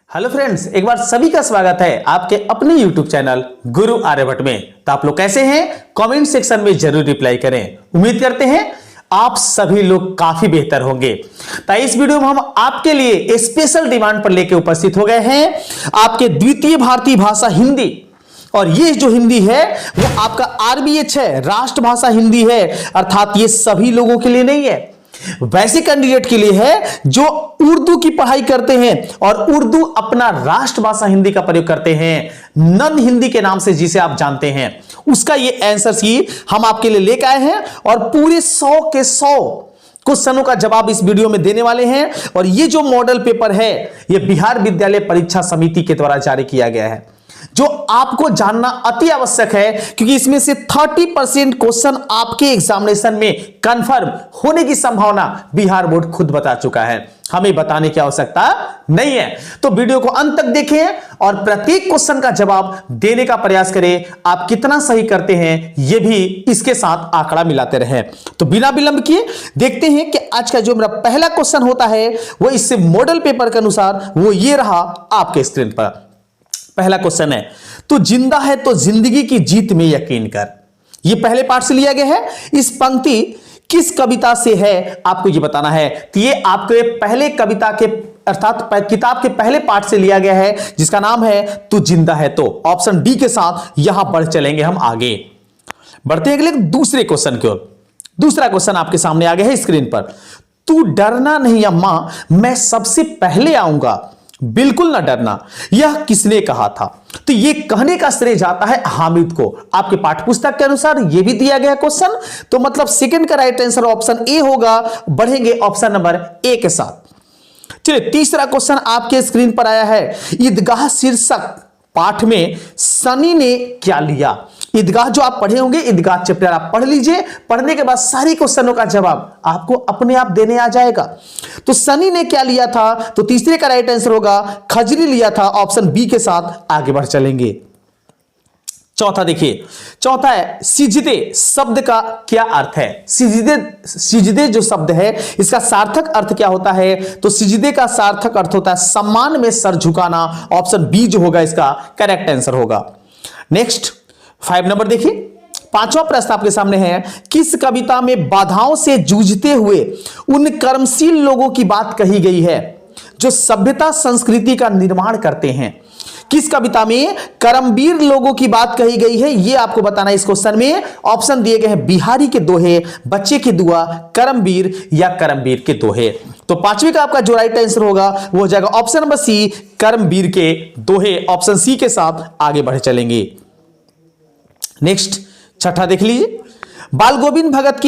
Hello friends, एक बार सभी का स्वागत है आपके अपने YouTube चैनल गुरु आर्यभट्ट में। तो आप लोग कैसे हैं? कमेंट सेक्शन में जरूर रिप्लाई करें। उम्मीद करते हैं आप सभी लोग काफी बेहतर होंगे। तो इस वीडियो में हम आपके लिए स्पेशल डिमांड पर लेकर उपस्थित हो गए हैं आपके द्वितीय भारतीय भाषा हिंदी। और ये जो हिंदी है वो आपका RBH है, राष्ट्रभाषा हिंदी है, अर्थात ये सभी लोगों के लिए नहीं है, वैसे कैंडिडेट के लिए है जो उर्दू की पढ़ाई करते हैं और उर्दू अपना राष्ट्रभाषा हिंदी का प्रयोग करते हैं, नन हिंदी के नाम से जिसे आप जानते हैं। उसका ये आंसर सी हम आपके लिए लेकर आए हैं और पूरे 100 के 100 क्वेश्चनों का जवाब इस वीडियो में देने वाले हैं। और ये जो मॉडल पेपर है ये बिहार विद्यालय परीक्षा समिति के द्वारा जारी किया गया है, जो आपको जानना अति आवश्यक है, क्योंकि इसमें से 30% क्वेश्चन आपके एग्जामिनेशन में कंफर्म होने की संभावना बिहार बोर्ड खुद बता चुका है। हमें बताने की आवश्यकता नहीं है। तो वीडियो को अंत तक देखें और प्रत्येक क्वेश्चन का जवाब देने का प्रयास करें। आप कितना सही करते हैं यह भी इसके साथ आंकड़ा मिलाते रहें। तो बिना विलंब किए देखते हैं कि आज का जो मेरा पहला क्वेश्चन होता है वो इससे मॉडल पेपर के अनुसार वो ये रहा आपके स्क्रीन पर। पहला क्वेश्चन है, तो जिंदा है तो जिंदगी की जीत में यकीन कर। यह पहले पार्ट से लिया गया है। इस पंक्ति किस कविता से है आपको यह बताना है। तो ये आपके पहले कविता के अर्थात किताब के पहले पार्ट से लिया गया है, जिसका नाम है तू जिंदा है तो। ऑप्शन डी के साथ यहां बढ़ चलेंगे हम आगे। बढ़ते हैं अगले दूसरे क्वेश्चन की ओर। दूसरा क्वेश्चन आपके सामने आ गया है स्क्रीन पर। तू डरना नहीं अम्मा, मैं सबसे पहले आऊंगा, बिल्कुल ना डरना, यह किसने कहा था। तो यह कहने का श्रेय जाता है हामिद को। आपके पाठ्यपुस्तक के अनुसार यह भी दिया गया क्वेश्चन, तो मतलब सेकंड का राइट आंसर ऑप्शन ए होगा। बढ़ेंगे ऑप्शन नंबर ए के साथ। चलिए तीसरा क्वेश्चन आपके स्क्रीन पर आया है। ईदगाह शीर्षक पाठ में सनी ने क्या लिया। ईदगाह जो आप पढ़े होंगे, ईदगाह चैप्टर आप पढ़ लीजिए। पढ़ने के बाद सारे क्वेश्चनों का जवाब आपको अपने आप देने आ जाएगा। तो सनी ने क्या लिया था, तो तीसरे का राइट आंसर होगा खजरी लिया था। ऑप्शन बी के साथ आगे बढ़ चलेंगे। चौथा देखिए, चौथा है सिजदे शब्द का क्या अर्थ है। सिजदे जो शब्द है इसका सार्थक अर्थ क्या होता है। तो सिजदे का सार्थक अर्थ होता है सम्मान में सर झुकाना। ऑप्शन बी जो होगा इसका करेक्ट आंसर होगा। नेक्स्ट 5 नंबर देखिए, पांचवा प्रश्न आपके सामने है। किस कविता में बाधाओं से जूझते हुए उन कर्मशील लोगों की बात कही गई है जो सभ्यता संस्कृति का निर्माण करते हैं। किस कविता में कर्मवीर लोगों की बात कही गई है यह आपको बताना है इस क्वेश्चन में। ऑप्शन दिए गए हैं बिहारी के दोहे, बच्चे की दुआ, कर्मवीर या कर्मवीर के दोहे। तो पांचवे का आपका जो राइट आंसर होगा वो हो जाएगा ऑप्शन नंबर सी, कर्मवीर के दोहे। ऑप्शन सी के साथ आगे बढ़ चलेंगे। नेक्स्ट छठा देख लीजिए। बाल गोविंद भगत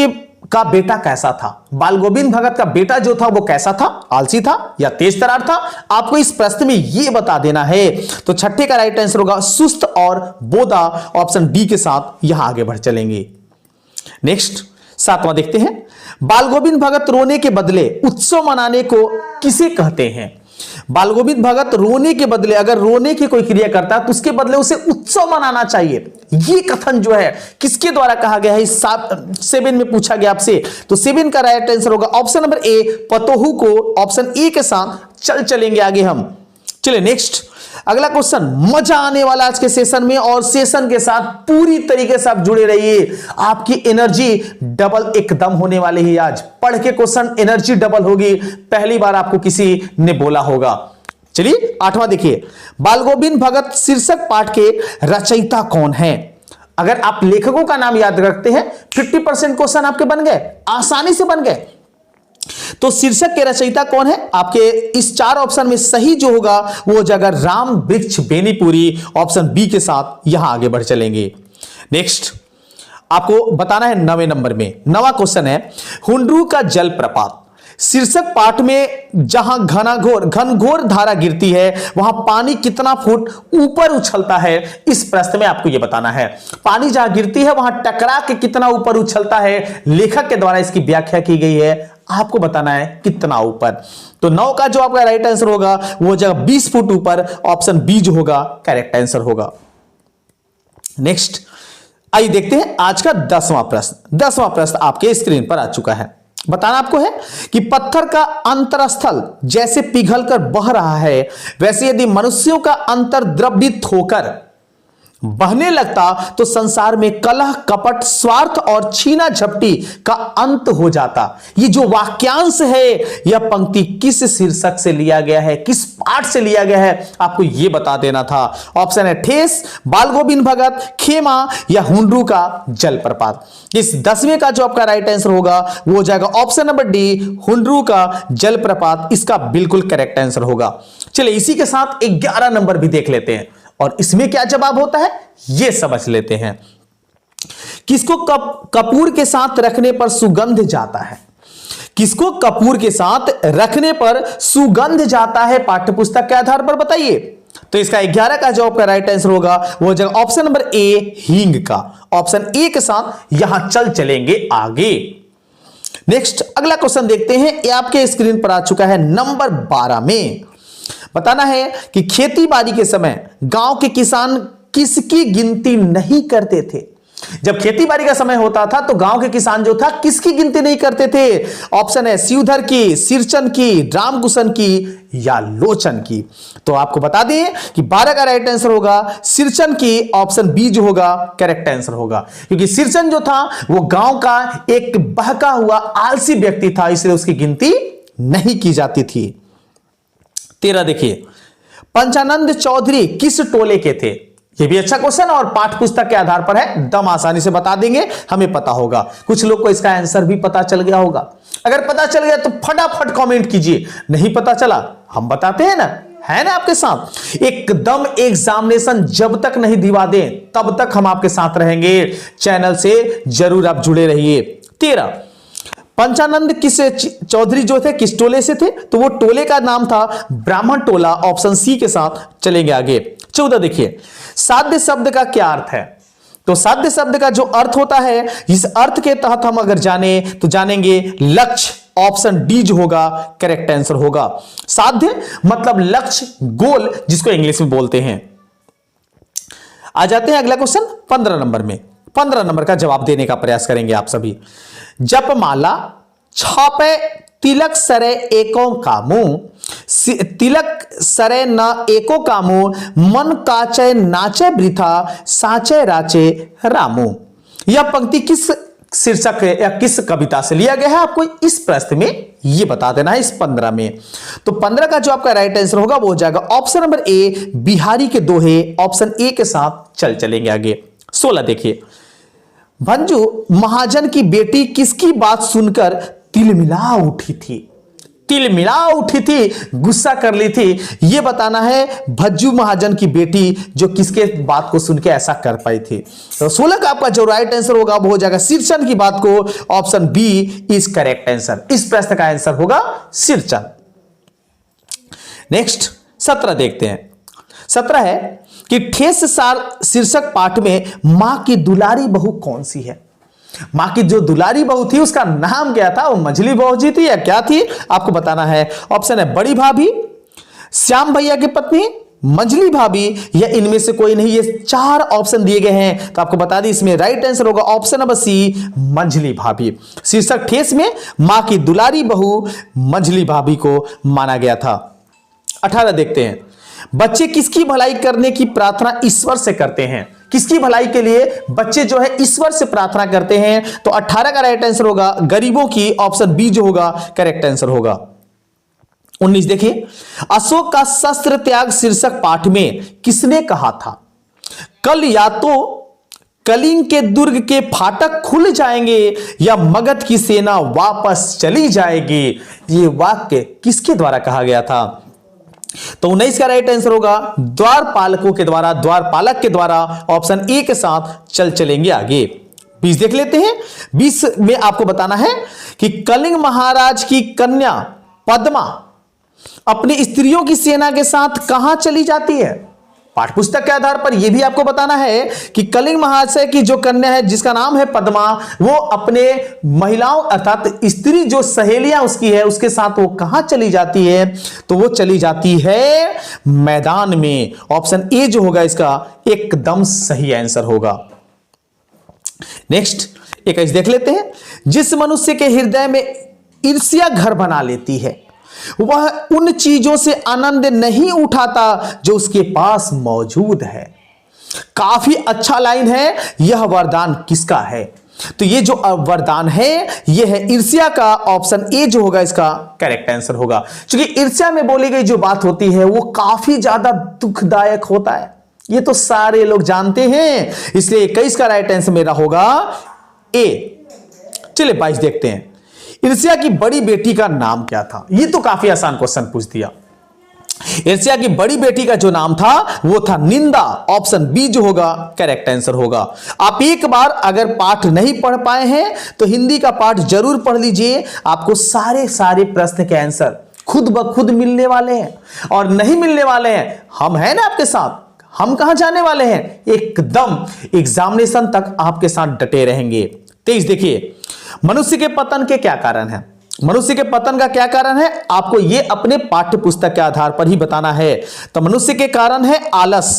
का बेटा कैसा था। बाल गोविंद भगत का बेटा जो था वो कैसा था, आलसी था या तेज तर्रार था। आपको इस प्रश्न में ये बता देना है। तो छठे का राइट आंसर होगा सुस्त और बोदा। ऑप्शन डी के साथ यहां आगे बढ़ चलेंगे। नेक्स्ट सातवां देखते हैं। बाल गोविंद भगत रोने के बदले उत्सव मनाने को किसे कहते हैं। बाल गोविंद भगत रोने के बदले, अगर रोने की कोई क्रिया करता है तो उसके बदले उसे उत्सव मनाना चाहिए। ये कथन जो है किसके द्वारा कहा गया है, इस 7 में पूछा गया आपसे। तो 7 का राइट आंसर होगा ऑप्शन नंबर ए, पतोहू को। ऑप्शन ए के साथ चलेंगे आगे हम। चलिए नेक्स्ट अगला क्वेश्चन। मजा आने वाला आज के सेशन में, और सेशन के साथ पूरी तरीके से आप जुड़े रहिए। आपकी एनर्जी डबल एकदम होने वाली है। आज पढ़ के क्वेश्चन एनर्जी डबल होगी, पहली बार आपको किसी ने बोला होगा। चलिए 8वां देखिए। बाल गोविंद भगत शीर्षक पाठ के रचयिता कौन है। अगर आप लेखकों का नाम याद रखते हैं 50% क्वेश्चन आपके बन गए, आसानी से बन गए। तो शीर्षक के रचयिता कौन है आपके इस 4 ऑप्शन में सही जो होगा वो हो जाएगा राम वृक्ष बेनीपुरी। ऑप्शन बी के साथ यहां आगे बढ़ चलेंगे। नेक्स्ट आपको बताना है 9वें नंबर में। 9वां क्वेश्चन है। हुंड्रू का जलप्रपात शीर्षक पाठ में जहां घनघोर धारा गिरती है वहां पानी कितना फुट ऊपर उछलता है। इस प्रश्न में आपको यह बताना है। पानी जहां गिरती है वहां टकरा के कितना ऊपर उछलता है, लेखक के द्वारा इसकी व्याख्या की गई है। आपको बताना है कितना ऊपर। तो 9 का जो आपका राइट आंसर होगा वो जगह 20 फुट ऊपर। ऑप्शन बी जो होगा करेक्ट आंसर होगा। नेक्स्ट आइए देखते हैं आज का 10वां प्रश्न। 10वां प्रश्न आपके स्क्रीन पर आ चुका है। बताना आपको है कि पत्थर का अंतरस्थल जैसे पिघलकर बह रहा है, वैसे यदि मनुष्यों का अंतर्द्रवित होकर बहने लगता तो संसार में कलह, कपट, स्वार्थ और छीना झपटी का अंत हो जाता। ये जो वाक्यांश है, यह पंक्ति किस शीर्षक से लिया गया है, किस पाठ से लिया गया है, आपको यह बता देना था। ऑप्शन है ठेस, बाल गोविंद भगत, खेमा या हुंडरू का जलप्रपात। इस 10वें का जो आपका राइट आंसर होगा वो हो जाएगा ऑप्शन नंबर डी, हुंडरू का जलप्रपात इसका बिल्कुल करेक्ट आंसर होगा। चलिए इसी के साथ 11 नंबर भी देख लेते हैं और इसमें क्या जवाब होता है यह समझ लेते हैं। किसको कपूर के साथ रखने पर सुगंध जाता है? किसको कपूर के साथ रखने पर सुगंध जाता है? पाठ्यपुस्तक के आधार पर बताइए। तो इसका 11 का जवाब का राइट आंसर होगा वो जाएगा ऑप्शन नंबर ए, हींग का। ऑप्शन ए के साथ यहां चलेंगे आगे। नेक्स्ट अगला क्वेश्चन देखते हैं, ये आपके स्क्रीन पर आ चुका है नंबर 12 में। बताना है कि खेती बाड़ी के समय गांव के किसान किसकी गिनती नहीं करते थे? जब खेती बाड़ी का समय होता था तो गांव के किसान जो था किसकी गिनती नहीं करते थे? ऑप्शन है शिवधर की, सिरचन की, रामकुशन की या लोचन की। तो आपको बता दें कि 12 का राइट आंसर होगा सिरचन की। ऑप्शन बी जो होगा करेक्ट आंसर होगा, क्योंकि सिरचन जो था वो गांव का एक बहका हुआ आलसी व्यक्ति था, इसलिए उसकी गिनती नहीं की जाती थी। 13 देखिए, पंचानंद चौधरी किस टोले के थे? यह भी अच्छा क्वेश्चन और पाठ पुस्तक के आधार पर है, दम आसानी से बता देंगे, हमें पता होगा। कुछ लोग को इसका आंसर भी पता चल गया होगा। अगर पता चल गया तो फटाफट कमेंट कीजिए, नहीं पता चला हम बताते हैं ना, है ना आपके साथ। एकदम एग्जामिनेशन जब तक नहीं दिवा दें तब तक हम आपके साथ रहेंगे। चैनल से जरूर आप जुड़े रहिए। 13, पंचानंद किस चौधरी जो थे किस टोले से थे? तो वो टोले का नाम था ब्राह्मण टोला। ऑप्शन सी के साथ चलेंगे आगे। 14 देखिए, साध्य शब्द का क्या अर्थ है? तो साध्य शब्द का जो अर्थ होता है, इस अर्थ के तहत हम अगर जाने तो जानेंगे लक्ष्य। ऑप्शन डी जो होगा करेक्ट आंसर होगा। साध्य मतलब लक्ष्य, गोल जिसको इंग्लिश में बोलते हैं। आ जाते हैं अगला क्वेश्चन 15 नंबर में। 15 नंबर का जवाब देने का प्रयास करेंगे आप सभी। जपमाला छापे तिलक सरे एको कामू, तिलक सरे न एको कामू, मन काचे नाचे वृथा, साचे राचे रामू। यह पंक्ति किस शीर्षक या किस कविता से लिया गया है? आपको इस प्रश्न में यह बता देना है, इस 15 में। तो 15 का जो आपका राइट आंसर होगा वो हो जाएगा ऑप्शन नंबर ए, बिहारी के दोहे। ऑप्शन ए के साथ चलेंगे आगे। 16 देखिए, भंजू महाजन की बेटी किसकी बात सुनकर तिलमिला उठी थी? तिलमिला उठी थी, गुस्सा कर ली थी, यह बताना है भज्जू महाजन की बेटी जो किसके बात को सुन के ऐसा कर पाई थी। तो 16 का आपका जो राइट आंसर होगा वो हो जाएगा सिरचन की बात को। Option B is correct answer. इस प्रश्न का आंसर होगा सिरचन। नेक्स्ट 17 देखते हैं। 17 है कि ठेस सार शीर्षक पाठ में मां की दुलारी बहू कौन सी है? मां की जो दुलारी बहू थी उसका नाम क्या था? वो मंझली बहू जी थी या क्या थी? आपको बताना है। ऑप्शन है बड़ी भाभी, श्याम भैया की पत्नी, मंझली भाभी या इनमें से कोई नहीं। ये 4 ऑप्शन दिए गए हैं, तो आपको बता दी इसमें राइट आंसर होगा ऑप्शन नंबर सी, मंझली भाभी। शीर्षक ठेस में मां की दुलारी बहू मंझली भाभी को माना गया था। 18 देखते हैं, बच्चे किसकी भलाई करने की प्रार्थना ईश्वर से करते हैं? किसकी भलाई के लिए बच्चे जो है ईश्वर से प्रार्थना करते हैं? तो 18 का राइट आंसर होगा गरीबों की। ऑप्शन बी जो होगा करेक्ट आंसर होगा। 19 देखिए, अशोक का शस्त्र त्याग शीर्षक पाठ में किसने कहा था? कल या तो कलिंग के दुर्ग के फाटक खुल जाएंगे या मगध की सेना वापस चली जाएगी। यह वाक्य किसके द्वारा कहा गया था? तो 19 का राइट आंसर होगा द्वारपालकों के द्वारा, द्वारपालक के द्वारा। ऑप्शन ए के साथ चलेंगे आगे। 20 देख लेते हैं। 20 में आपको बताना है कि कलिंग महाराज की कन्या पद्मा अपनी स्त्रियों की सेना के साथ कहां चली जाती है? पाठ्यपुस्तक के आधार पर यह भी आपको बताना है कि कलिंग महाशय की जो कन्या है जिसका नाम है पद्मा, वो अपने महिलाओं अर्थात स्त्री जो सहेलियां उसकी है उसके साथ वो कहां चली जाती है? तो वो चली जाती है मैदान में। ऑप्शन ए जो होगा इसका एकदम सही आंसर होगा। नेक्स्ट 21 देख लेते हैं। जिस मनुष्य के हृदय में ईर्ष्या घर बना लेती है। वह उन चीजों से आनंद नहीं उठाता जो उसके पास मौजूद है। काफी अच्छा लाइन है। यह वरदान किसका है? तो ये जो वरदान है यह है ईर्ष्या का। ऑप्शन ए जो होगा इसका करेक्ट आंसर होगा। क्योंकि ईर्ष्या में बोली गई जो बात होती है वो काफी ज्यादा दुखदायक होता है, ये तो सारे लोग जानते हैं, इसलिए 21 का राइट आंसर मेरा होगा ए। चलिए 22 देखते हैं। ईर्ष्या की बड़ी बेटी का नाम क्या था? ये तो काफी आसान क्वेश्चन पूछ दिया। ईर्ष्या की बड़ी बेटी का जो नाम था वो था निंदा। ऑप्शन बी जो होगा करेक्ट आंसर होगा। आप एक बार अगर पाठ नहीं पढ़ पाए हैं तो हिंदी का पाठ जरूर पढ़ लीजिए, आपको सारे प्रश्न के आंसर खुद ब खुद मिलने वाले हैं। और नहीं मिलने वाले हैं, हम हैं ना आपके साथ, हम कहां जाने वाले हैं, एकदम एग्जामिनेशन तक आपके साथ डटे रहेंगे। 23 देखिए, मनुष्य के पतन के क्या कारण है? मनुष्य के पतन का क्या कारण है आपको ये अपने पाठ्य पुस्तक के आधार पर ही बताना है। तो मनुष्य के कारण है आलस।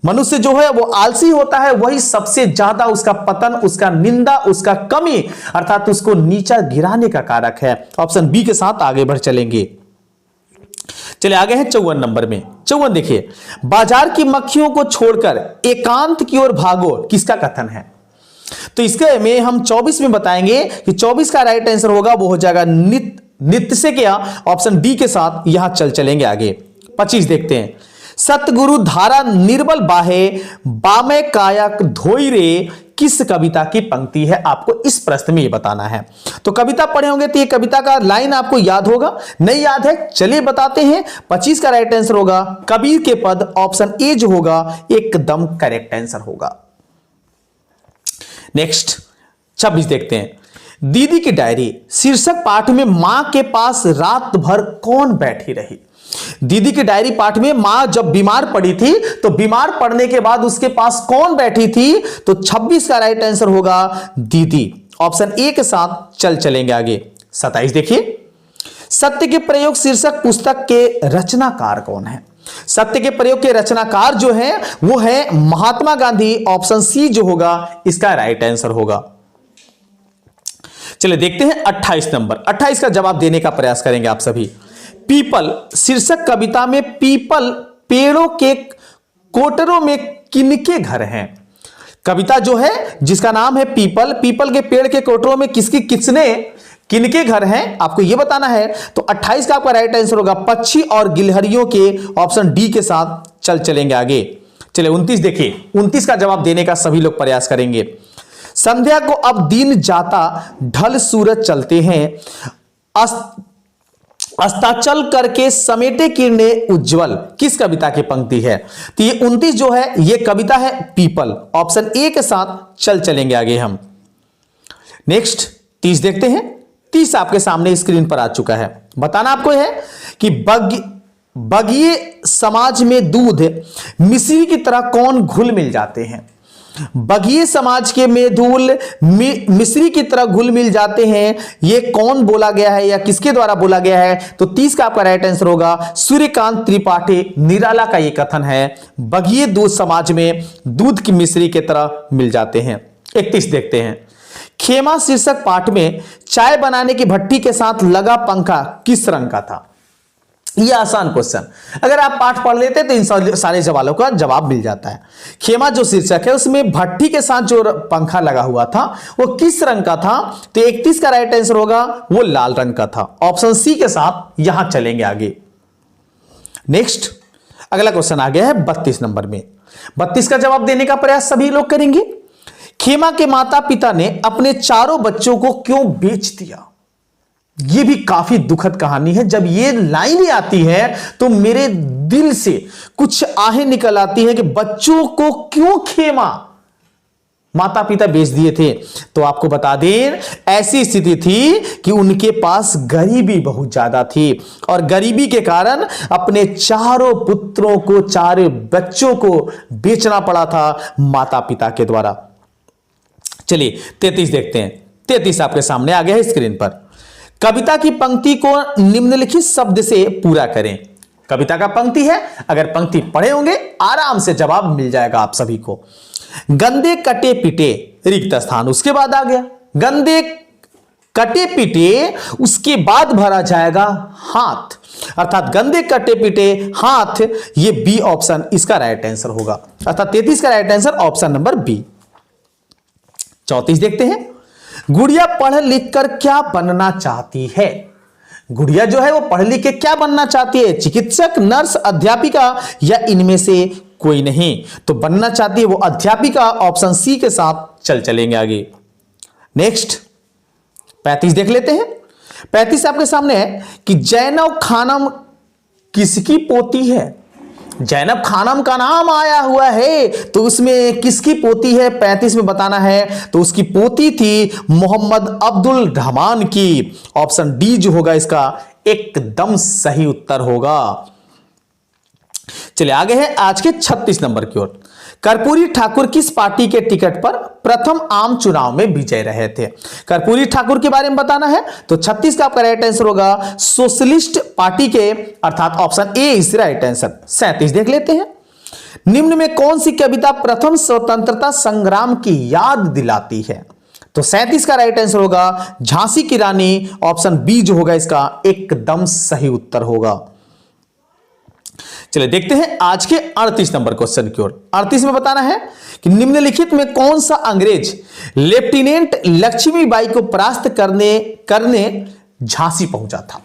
मनुष्य जो है वो आलसी होता है, वही सबसे ज्यादा उसका पतन, उसका निंदा, उसका कमी अर्थात उसको नीचा गिराने का कारक है। ऑप्शन बी के साथ आगे बढ़ चलेंगे। चले आगे हैं 54 नंबर में। 54 देखिए, बाजार की मक्खियों को छोड़कर एकांत की ओर भागो, किसका कथन है? तो इसके में हम 24 में बताएंगे कि 24 का राइट आंसर होगा वो हो जाएगा नित्य से क्या, ऑप्शन डी के साथ यहां चलेंगे आगे। 25 देखते हैं। सतगुरु धारा निर्बल बाहे बामे काया धोई रे, किस कविता की पंक्ति है? आपको इस प्रश्न में ये बताना है। तो कविता पढ़े होंगे तो ये कविता का लाइन आपको याद होगा, नहीं याद है चलिए बताते हैं। 25 का राइट आंसर होगा कबीर के पद। ऑप्शन ए जो होगा एकदम करेक्ट आंसर होगा। नेक्स्ट 26 देखते हैं। दीदी की डायरी शीर्षक पाठ में मां के पास रात भर कौन बैठी रही? दीदी की डायरी पाठ में मां जब बीमार पड़ी थी तो बीमार पड़ने के बाद उसके पास कौन बैठी थी? तो 26 का राइट आंसर होगा दीदी। ऑप्शन ए के साथ चलेंगे आगे। 27 देखिए, सत्य के प्रयोग शीर्षक पुस्तक के रचनाकार कौन है? सत्य के प्रयोग के रचनाकार जो है वो है महात्मा गांधी। ऑप्शन सी जो होगा इसका राइट आंसर होगा। चलिए देखते हैं 28 नंबर। 28 का जवाब देने का प्रयास करेंगे आप सभी। पीपल शीर्षक कविता में पीपल पेड़ों के कोटरों में किनके घर हैं? कविता जो है जिसका नाम है पीपल, पीपल के पेड़ के कोटरों में किसने किनके घर हैं आपको यह बताना है। तो 28 का आपका राइट आंसर होगा पक्षी और गिलहरियों के। ऑप्शन डी के साथ चलेंगे आगे। चलिए 29 देखिए, 29 का जवाब देने का सभी लोग प्रयास करेंगे। संध्या को अब दिन जाता ढल सूरज चलते हैं, अस्ताचल करके समेटे किरणें उज्जवल, किस कविता की पंक्ति है? तो ये 29 जो है ये कविता है पीपल। ऑप्शन ए के साथ चलेंगे आगे हम। नेक्स्ट 30 देखते हैं। 30 आपके सामने स्क्रीन पर आ चुका है। बताना आपको है कि बगिए समाज में दूध मिश्री की तरह कौन घुल मिल जाते हैं? बगिए समाज के में धूल मिश्री की तरह घुल मिल जाते हैं, ये कौन बोला गया है या किसके द्वारा बोला गया है? तो 30 का आपका राइट आंसर होगा सूर्यकांत त्रिपाठी निराला का ये कथन है। बगिए दूध समाज में दूध की मिश्री की तरह मिल जाते हैं। 31 देखते हैं। खेमा शीर्षक पाठ में चाय बनाने की भट्टी के साथ लगा पंखा किस रंग का था? यह आसान क्वेश्चन, अगर आप पाठ पढ़ लेते तो इन सारे सवालों का जवाब मिल जाता है। खेमा जो शीर्षक है उसमें भट्टी के साथ जो पंखा लगा हुआ था वो किस रंग का था? तो 31 का राइट आंसर होगा वो लाल रंग का था। ऑप्शन सी के साथ यहां चलेंगे आगे। नेक्स्ट अगला क्वेश्चन आ गया है 32 नंबर में। 32 का जवाब देने का प्रयास सभी लोग करेंगे। खेमा के माता पिता ने अपने चारों बच्चों को क्यों बेच दिया? यह भी काफी दुखद कहानी है। जब ये लाइनें आती है तो मेरे दिल से कुछ आहें निकल आती है कि बच्चों को क्यों खेमा माता पिता बेच दिए थे। तो आपको बता दें ऐसी स्थिति थी कि उनके पास गरीबी बहुत ज्यादा थी और गरीबी के कारण अपने चारों पुत्रों को, चारों बच्चों को बेचना पड़ा था माता पिता के द्वारा। चलिए 33 देखते हैं। 33 आपके सामने आ गया है स्क्रीन पर। कविता की पंक्ति को निम्नलिखित शब्द से पूरा करें। कविता का पंक्ति है, अगर पंक्ति पढ़े होंगे आराम से जवाब मिल जाएगा आप सभी को। गंदे कटे पिटे रिक्त स्थान, उसके बाद आ गया गंदे कटे पीटे उसके बाद भरा जाएगा हाथ, अर्थात गंदे कटे पीटे हाथ, ये बी ऑप्शन इसका राइट आंसर होगा। अर्थात 33 का right answer option number B. 34 देखते हैं, गुड़िया पढ़ लिख कर क्या बनना चाहती है। गुड़िया जो है वो पढ़ लिख के क्या बनना चाहती है, चिकित्सक, नर्स, अध्यापिका या इनमें से कोई नहीं। तो बनना चाहती है वो अध्यापिका, ऑप्शन सी के साथ चलेंगे आगे। नेक्स्ट 35 देख लेते हैं। 35 आपके सामने है कि जैनब खानम किसकी पोती है। जैनब खानम का नाम आया हुआ है तो उसमें किसकी पोती है 35 में बताना है। तो उसकी पोती थी मोहम्मद अब्दुल रहमान की। ऑप्शन डी जो होगा इसका एकदम सही उत्तर होगा। चलिए आगे है आज के 36 नंबर की ओर। कर्पूरी ठाकुर किस पार्टी के टिकट पर प्रथम आम चुनाव में विजय रहे थे। कर्पूरी ठाकुर के बारे में बताना है तो 36 का आपका राइट आंसर होगा सोशलिस्ट पार्टी के, अर्थात option A is right answer. 37 देख लेते हैं, निम्न में कौन सी कविता प्रथम स्वतंत्रता संग्राम की याद दिलाती है। तो 37 का राइट आंसर होगा झांसी की रानी, ऑप्शन बी जो होगा इसका एकदम सही उत्तर होगा। चलिए देखते हैं आज के 38 नंबर क्वेश्चन की ओर। 38 में बताना है कि निम्नलिखित में कौन सा अंग्रेज लेफ्टिनेंट लक्ष्मीबाई को परास्त करने झांसी पहुंचा था।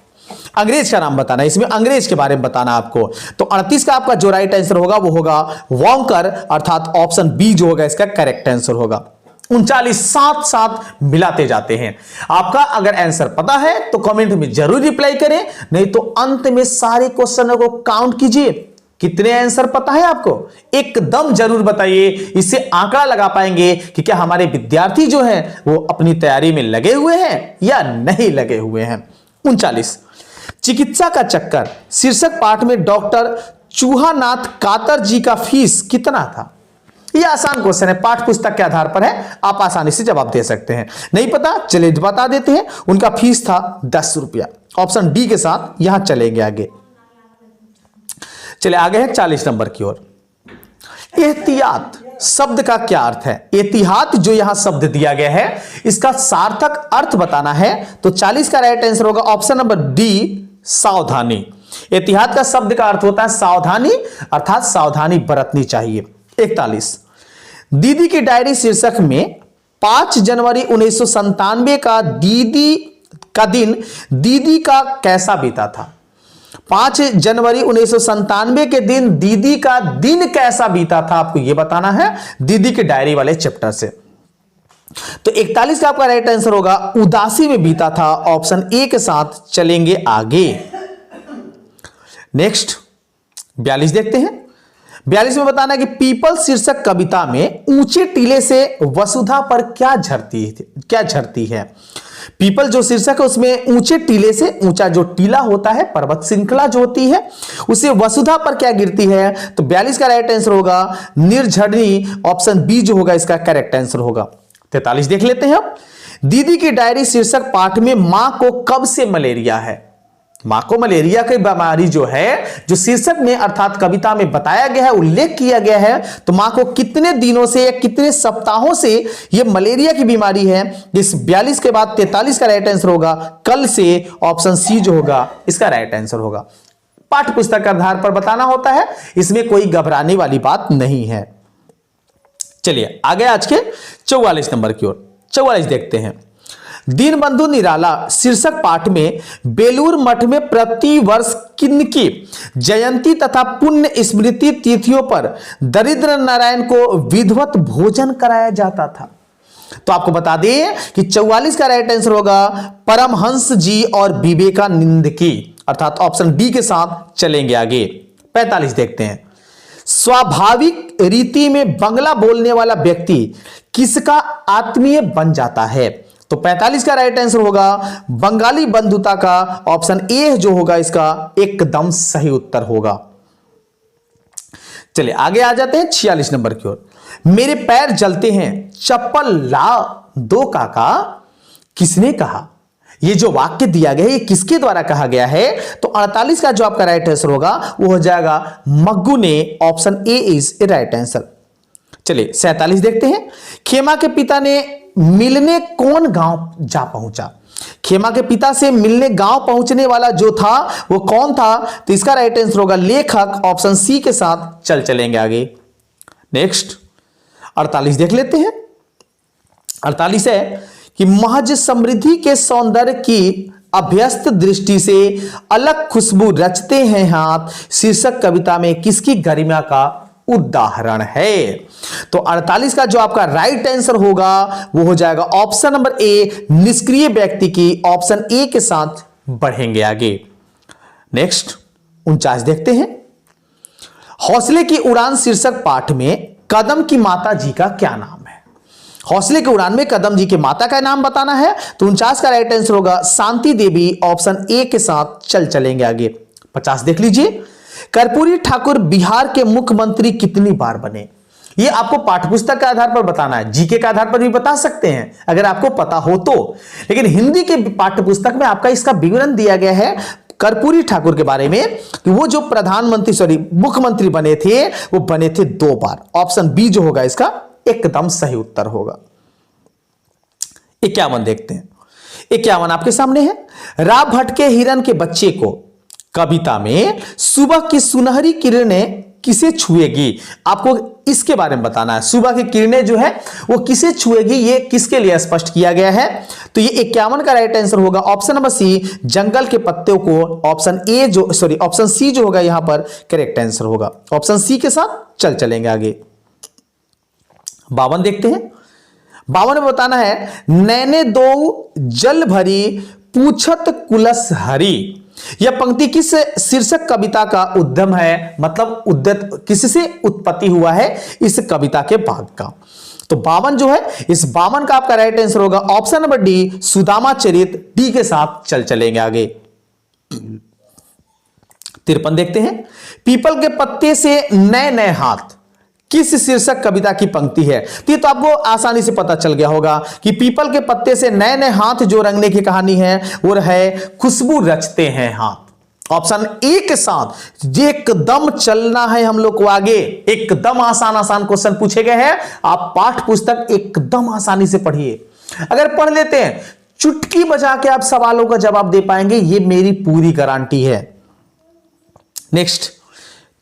अंग्रेज का नाम बताना है, इसमें अंग्रेज के बारे में बताना आपको। तो 38 का आपका जो राइट आंसर होगा वो होगा वॉन्कर, अर्थात ऑप्शन बी जो होगा इसका करेक्ट आंसर होगा। 39 साथ साथ मिलाते जाते हैं। आपका अगर आंसर पता है तो कमेंट में जरूर रिप्लाई करें, नहीं तो अंत में सारे क्वेश्चनों को काउंट कीजिए। कितने आंसर पता है आपको एकदम जरूर बताइए, इससे आंकड़ा लगा पाएंगे कि क्या हमारे विद्यार्थी जो हैं वो अपनी तैयारी में लगे हुए हैं या नहीं लगे हुए हैं। 39 चिकित्सा का चक्कर शीर्षक पाठ में डॉक्टर चूहानाथ कातर जी का फीस कितना था। यह आसान क्वेश्चन है, पाठ पुस्तक के आधार पर है, आप आसानी से जवाब दे सकते हैं। नहीं पता चलिए बता देते हैं, उनका फीस था 10 रुपया। ऑप्शन डी के साथ यहां चलेंगे आगे। चलिए आगे है 40 नंबर की ओर। एहतियात शब्द का क्या अर्थ है। एहतियात जो यहां शब्द दिया गया है इसका सार्थक अर्थ बताना है। तो 40 का राइट आंसर होगा ऑप्शन नंबर डी सावधानी। एहतियात का शब्द का अर्थ होता है सावधानी, अर्थात सावधानी बरतनी चाहिए। 41 दीदी की डायरी शीर्षक में 5 जनवरी 1997 का दिन दीदी का कैसा बीता था। 5 जनवरी 1997 के दिन दीदी का दिन कैसा बीता था, आपको यह बताना है दीदी की डायरी वाले चैप्टर से। तो 41 का आपका राइट आंसर होगा उदासी में बीता था। ऑप्शन ए के साथ चलेंगे आगे। नेक्स्ट 42 देखते हैं। 42 में बताना है कि पीपल शीर्षक कविता में ऊंचे टीले से वसुधा पर क्या झरती है। पीपल जो शीर्षक है उसमें ऊंचे टीले से, ऊंचा जो टीला होता है पर्वत श्रृंखला जो होती है उसे वसुधा पर क्या गिरती है। तो 42 का राइट आंसर होगा निर्झरनी, ऑप्शन बी जो होगा इसका करेक्ट आंसर होगा। 43 देख लेते हैं अब। दीदी की डायरी शीर्षक पाठ में मां को कब से मलेरिया है। मां को मलेरिया की बीमारी जो है जो शीर्षक में अर्थात कविता में बताया गया है, उल्लेख किया गया है, तो मां को कितने दिनों से या कितने सप्ताहों से यह मलेरिया की बीमारी है। इस 42 के बाद 43 का राइट आंसर होगा कल से, ऑप्शन सी जो होगा इसका राइट आंसर होगा। पाठ्य पुस्तक के आधार पर बताना होता है, इसमें कोई घबराने वाली बात नहीं है। चलिए आगे आज के 44 नंबर की ओर। 44 देखते हैं। दीनबंधु निराला शीर्षक पाठ में बेलूर मठ में प्रति वर्ष किनकी जयंती तथा पुण्य स्मृति तिथियों पर दरिद्र नारायण को विधिवत भोजन कराया जाता था। तो आपको बता दें कि 44 का राइट आंसर होगा परमहंस जी और विवेकानंद की, अर्थात ऑप्शन डी के साथ चलेंगे आगे। 45 देखते हैं। स्वाभाविक रीति में बंगला बोलने वाला व्यक्ति किसका आत्मीय बन जाता है। तो 45 का राइट आंसर होगा बंगाली बंधुता का, ऑप्शन ए जो होगा इसका एकदम सही उत्तर होगा। चलिए आगे आ जाते हैं 46 नंबर की ओर। मेरे पैर जलते हैं चप्पल ला दो काका, किसने कहा। ये जो वाक्य दिया गया है ये किसके द्वारा कहा गया है। तो 48 का जो आपका राइट आंसर होगा वो हो जाएगा मग्गू ने, option A is a right answer. चलिए 47 देखते हैं। खेमा के पिता ने मिलने कौन गांव जा पहुंचा। खेमा के पिता से मिलने गांव पहुंचने वाला जो था वो कौन था? तो इसका राइट आंसर होगा लेखक, ऑप्शन सी के साथ चलेंगे आगे। नेक्स्ट 48 देख लेते हैं। 48 है कि महज समृद्धि के सौंदर्य की अभ्यस्त दृष्टि से अलग खुशबू रचते हैं हाथ शीर्षक कविता में किसकी गरिमा का उदाहरण है? तो 48 का जो आपका राइट आंसर होगा वो हो जाएगा ऑप्शन नंबर ए, निष्क्रिय व्यक्ति की। ऑप्शन ए के साथ बढ़ेंगे आगे। नेक्स्ट 49 देखते हैं। हौसले की उड़ान शीर्षक पाठ में कदम की माता जी का क्या नाम है? हौसले की उड़ान में कदम जी के माता का नाम बताना है। तो 49 का राइट आंसर होगा शांति देवी। ऑप्शन ए के साथ चलेंगे आगे। 50 देख लीजिए। कर्पूरी ठाकुर बिहार के मुख्यमंत्री कितनी बार बने? ये आपको पाठ्यपुस्तक के आधार पर बताना है, जीके के आधार पर भी बता सकते हैं अगर आपको पता हो तो, लेकिन हिंदी के पाठ्यपुस्तक में आपका इसका विवरण दिया गया है कर्पूरी ठाकुर के बारे में कि वो जो मुख्यमंत्री बने थे वो बने थे 2 बार। ऑप्शन बी जो होगा इसका एकदम सही उत्तर होगा। 51 देखते हैं। 51 आपके सामने है। राव भटके हिरन के बच्चे को कविता में सुबह की सुनहरी किरणें किसे छुएगी? आपको इसके बारे में बताना है। सुबह की किरणें जो है वो किसे छुएगी, ये किसके लिए स्पष्ट किया गया है? तो ये 51 का राइट आंसर होगा ऑप्शन नंबर सी, जंगल के पत्तों को। ऑप्शन सी जो होगा यहां पर करेक्ट आंसर होगा। ऑप्शन सी के साथ चलेंगे आगे। 52 देखते हैं। 52 में बताना है नैने दो जल भरी पूछत कुलस हरी। यह पंक्ति किस शीर्षक कविता का उद्यम है? मतलब उद्यत किससे उत्पत्ति हुआ है इस कविता के बाद का? तो 52 जो है, इस 52 का आपका राइट आंसर होगा ऑप्शन नंबर डी, सुदामा चरित। डी के साथ चलेंगे आगे। 53 देखते हैं। पीपल के पत्ते से नए नए हाथ किस शीर्षक कविता की पंक्ति है? तो ये तो आपको आसानी से पता चल गया होगा कि पीपल के पत्ते से नए नए हाथ जो रंगने की कहानी है वो है खुशबू रचते हैं हाथ। ऑप्शन ए के साथ एकदम चलना है हम लोग को आगे। एकदम आसान क्वेश्चन पूछे गए हैं। आप पाठ पुस्तक एकदम आसानी से पढ़िए। अगर पढ़ लेते हैं चुटकी बजा के आप सवालों का जवाब दे पाएंगे, ये मेरी पूरी गारंटी है। नेक्स्ट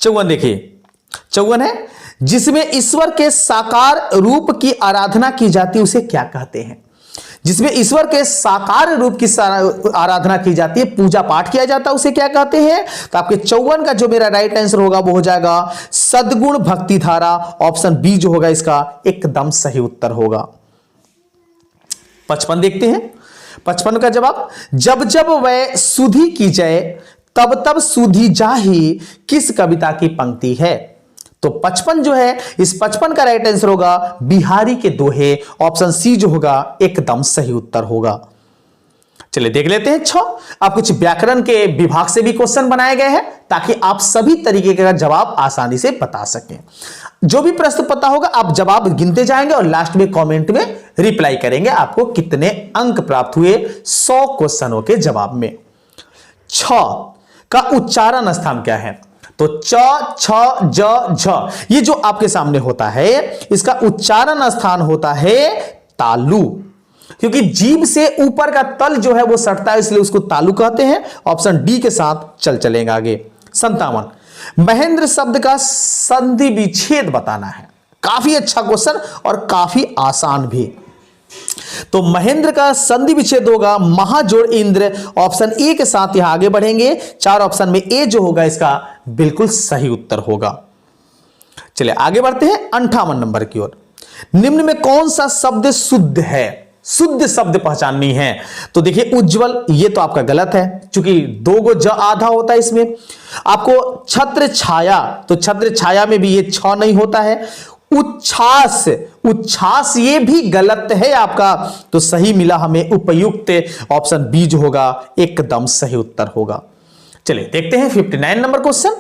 54 देखिए। 54 है जिसमें ईश्वर के साकार रूप की आराधना की जाती है उसे क्या कहते हैं? जिसमें ईश्वर के साकार रूप की आराधना की जाती है, पूजा पाठ किया जाता है, उसे क्या कहते हैं? तो आपके 54 का जो मेरा राइट आंसर होगा वो हो जाएगा सद्गुण भक्ति धारा। ऑप्शन बी जो होगा इसका एकदम सही उत्तर होगा। 55 देखते हैं। 55 का जवाब जब जब वह सुधी की जय तब तब सुधी जाही किस कविता की पंक्ति है? तो 55 जो है, इस 55 का राइट आंसर होगा बिहारी के दोहे। ऑप्शन सी जो होगा एकदम सही उत्तर होगा। चलिए देख लेते हैं 6। आप कुछ व्याकरण के विभाग से भी क्वेश्चन बनाए गए हैं ताकि आप सभी तरीके का जवाब आसानी से बता सकें। जो भी प्रश्न पता होगा आप जवाब गिनते जाएंगे और लास्ट में कमेंट में रिप्लाई करेंगे आपको कितने अंक प्राप्त हुए 100 क्वेश्चनों के जवाब में। 6 का उच्चारण स्थान क्या है? तो च छ ज झ ये जो आपके सामने होता है इसका उच्चारण स्थान होता है तालु, क्योंकि जीभ से ऊपर का तल जो है वो सटता है इसलिए उसको तालु कहते हैं। ऑप्शन डी के साथ चलेंगे आगे। 57 महेंद्र शब्द का संधि विच्छेद बताना है। काफी अच्छा क्वेश्चन और काफी आसान भी। तो महेंद्र का संधि विच्छेद होगा महाजोड़ इंद्र। ऑप्शन ए के साथ यहां आगे बढ़ेंगे। 4 ऑप्शन में ए जो होगा इसका बिल्कुल सही उत्तर होगा। चलिए आगे बढ़ते हैं 58 नंबर की ओर। निम्न में कौन सा शब्द शुद्ध है? शुद्ध शब्द पहचाननी है। तो देखिए उज्जवल, ये तो आपका गलत है क्योंकि 2 गो ज आधा होता है इसमें। आपको छत्र छाया, तो छत्र छाया में भी ये छ नहीं होता है। उच्छ्वास, उच्छ्वास ये भी गलत है आपका। तो सही मिला हमें उपयुक्त। ऑप्शन बी जो होगा एकदम सही उत्तर होगा। चलिए देखते हैं 59 नंबर क्वेश्चन।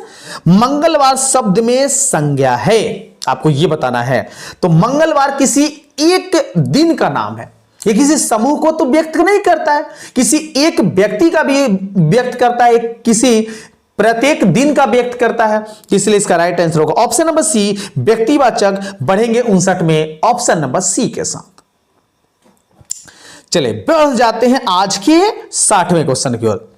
मंगलवार शब्द में संज्ञा है, आपको यह बताना है। तो मंगलवार किसी एक दिन का नाम है। ये किसी समूह को तो व्यक्त नहीं करता है, किसी एक व्यक्ति का भी व्यक्त करता है, किसी प्रत्येक दिन का व्यक्त करता है। इसलिए इसका राइट आंसर होगा ऑप्शन नंबर सी, व्यक्तिवाचक। बढ़ेंगे 59 में ऑप्शन नंबर सी के साथ। चले बढ़ जाते हैं आज के 60वें क्वेश्चन की ओर।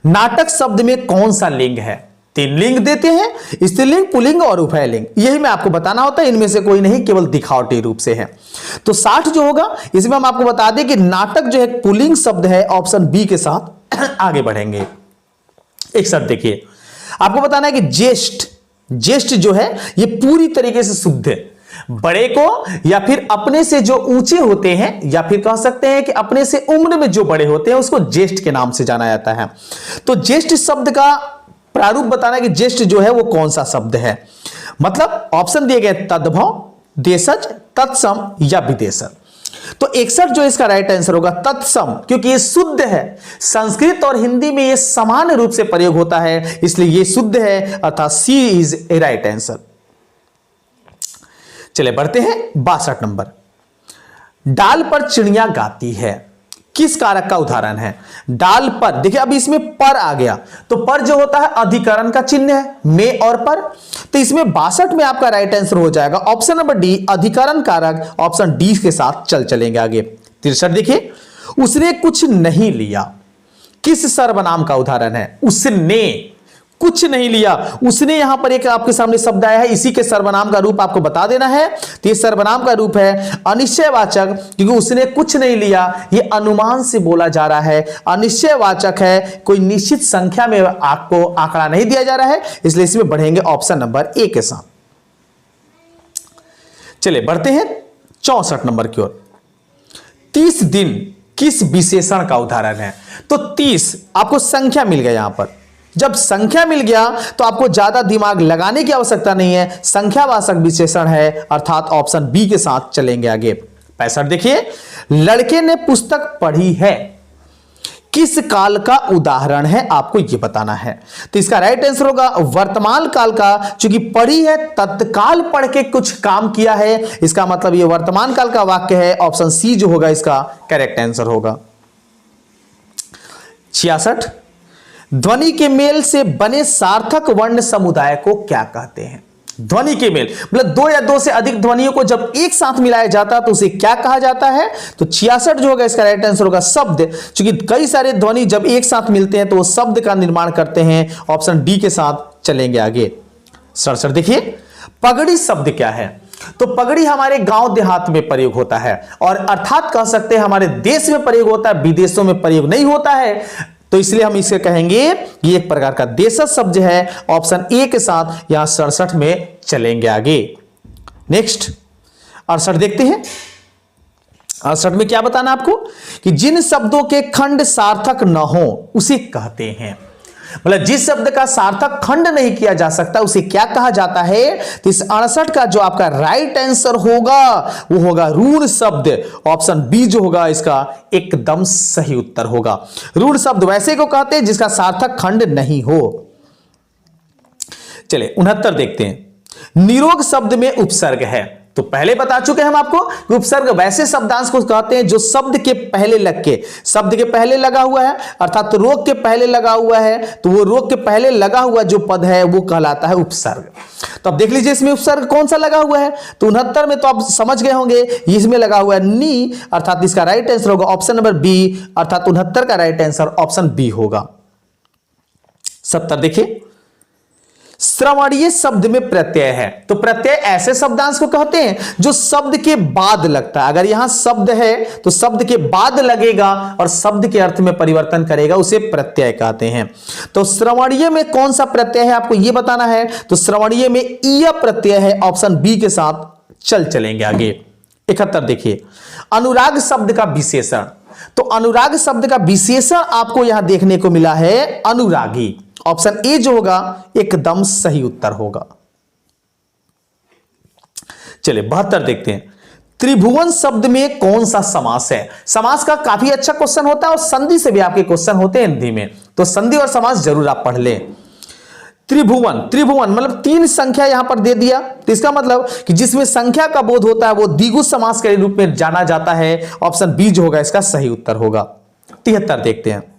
नाटक शब्द में कौन सा लिंग है? 3 लिंग देते हैं, स्त्रीलिंग, पुल्लिंग और उभयलिंग। यही मैं आपको बताना होता है, इनमें से कोई नहीं, केवल दिखावटी रूप से है। तो 60 जो होगा इसमें हम आपको बता दें कि नाटक जो है पुल्लिंग शब्द है, ऑप्शन बी के साथ आगे बढ़ेंगे। एक शब्द देखिए, आपको बताना है कि ज्येष्ठ, ज्येष्ठ जो है ये पूरी तरीके से शुद्ध है। बड़े को या फिर अपने से जो ऊंचे होते हैं, या फिर कह सकते हैं कि अपने से उम्र में जो बड़े होते हैं, उसको ज्येष्ठ के नाम से जाना जाता है। तो ज्येष्ठ शब्द का प्रारूप बताना है कि ज्येष्ठ जो है वो कौन सा शब्द है। मतलब ऑप्शन दिए गए तद्भव, देशज, तत्सम या विदेशज। तो 61 जो इसका राइट आंसर होगा तत्सम, क्योंकि ये शुद्ध है। संस्कृत और हिंदी में ये समान रूप से प्रयोग होता है, इसलिए ये शुद्ध है, अर्थात सी इज ए राइट आंसर। चले बढ़ते हैं 62 नंबर। डाल पर चिड़िया गाती है, किस कारक का उदाहरण है? डाल पर, देखिए अब इसमें पर आ गया, तो पर जो होता है अधिकरण का चिन्ह है, में और पर। तो इसमें 62 में आपका राइट आंसर हो जाएगा ऑप्शन नंबर डी, अधिकरण कारक, ऑप्शन डी के साथ चलेंगे आगे। 63 देखिए, उसने कुछ नहीं लिया, किस सर्वनाम का उदाहरण है? उसने कुछ नहीं लिया, उसने यहां पर एक आपके सामने शब्द आया है, इसी के सर्वनाम का रूप आपको बता देना है। तो ये सर्वनाम का रूप है अनिश्चयवाचक, क्योंकि उसने कुछ नहीं लिया, ये अनुमान से बोला जा रहा है, अनिश्चयवाचक है, कोई निश्चित संख्या में आपको आंकड़ा नहीं दिया जा रहा है, इसलिए इसमें बढ़ेंगे ऑप्शन नंबर ए के साथ। चलिए बढ़ते हैं 64 नंबर की ओर। 30 दिन किस विशेषण का उदाहरण है? तो 30 आपको संख्या मिल गया। यहां पर जब संख्या मिल गया तो आपको ज्यादा दिमाग लगाने की आवश्यकता नहीं है, संख्यावाचक विशेषण है, अर्थात ऑप्शन बी के साथ चलेंगे आगे। 65 देखिए, लड़के ने पुस्तक पढ़ी है, किस काल का उदाहरण है? आपको यह बताना है। तो इसका राइट आंसर होगा वर्तमान काल का, क्योंकि पढ़ी है तत्काल पढ़ के कुछ काम किया है, इसका मतलब यह वर्तमान काल का वाक्य है, ऑप्शन सी जो होगा इसका करेक्ट आंसर होगा। 66, ध्वनि के मेल से बने सार्थक वर्ण समुदाय को क्या कहते हैं? ध्वनि के मेल मतलब 2 या 2 से अधिक ध्वनियों को जब एक साथ मिलाया जाता है तो उसे क्या कहा जाता है? तो 66 जो होगा इसका राइट आंसर होगा शब्द, क्योंकि कई सारे ध्वनि जब एक साथ मिलते हैं तो वो शब्द का निर्माण करते हैं, ऑप्शन डी के साथ चलेंगे आगे। 67 देखिए, पगड़ी शब्द क्या है? तो पगड़ी हमारे गांव देहात में प्रयोग होता है, और अर्थात कह सकते हैं हमारे देश में प्रयोग होता है, विदेशों में प्रयोग नहीं होता है, तो इसलिए हम इसे कहेंगे ये एक प्रकार का देशज शब्द है, ऑप्शन ए के साथ यहां 67 में चलेंगे आगे। नेक्स्ट 68 देखते हैं। 68 में क्या बताना आपको कि जिन शब्दों के खंड सार्थक न हो उसे कहते हैं, मतलब जिस शब्द का सार्थक खंड नहीं किया जा सकता उसे क्या कहा जाता है? तो इस 68 का जो आपका राइट आंसर होगा वो होगा ऋण शब्द, ऑप्शन बी जो होगा इसका एकदम सही उत्तर होगा। ऋण शब्द वैसे को कहते हैं जिसका सार्थक खंड नहीं हो। चलिए 69 देखते हैं। निरोग शब्द में उपसर्ग है, तो पहले बता चुके हैं हम आपको कि उपसर्ग वैसे शब्दांश को कहते हैं जो शब्द के पहले लगा हुआ है, अर्थात रोग के पहले लगा हुआ है, तो वो रोग के पहले लगा हुआ जो पद है वो कहलाता है उपसर्ग। तो अब देख लीजिए इसमें उपसर्ग कौन सा लगा हुआ है? तो 69 में तो आप समझ गए होंगे, इसमें लगा हुआ है नी, अर्थात इसका राइट आंसर होगा ऑप्शन नंबर बी, अर्थात 69 का राइट आंसर ऑप्शन बी होगा। 70 देखिए, श्रवणीय शब्द में प्रत्यय है, तो प्रत्यय ऐसे शब्दांश को कहते हैं जो शब्द के बाद लगता है। अगर यहां शब्द है तो शब्द के बाद लगेगा और शब्द के अर्थ में परिवर्तन करेगा, उसे प्रत्यय कहते हैं। तो श्रवणीय में कौन सा प्रत्यय है आपको यह बताना है। तो श्रवणीय में ईय प्रत्यय है, ऑप्शन बी के साथ चलेंगे आगे। 71 देखिए, अनुराग शब्द का विशेषण, तो अनुराग शब्द का विशेषण आपको यहां देखने को मिला है अनुरागी, ऑप्शन ए जो होगा एकदम सही उत्तर होगा। चलिए 72 देखते हैं। त्रिभुवन शब्द में कौन सा समास है? समास का काफी अच्छा क्वेश्चन होता है और संधि से भी आपके क्वेश्चन होते हैं हिंदी में, तो संधि और समास जरूर आप पढ़ लें। त्रिभुवन मतलब 3 संख्या यहां पर दे दिया, तो इसका मतलब कि जिसमें संख्या का बोध होता है वो द्विगु समास के रूप में जाना जाता है, ऑप्शन बी जो होगा इसका सही उत्तर होगा। 73 देखते हैं।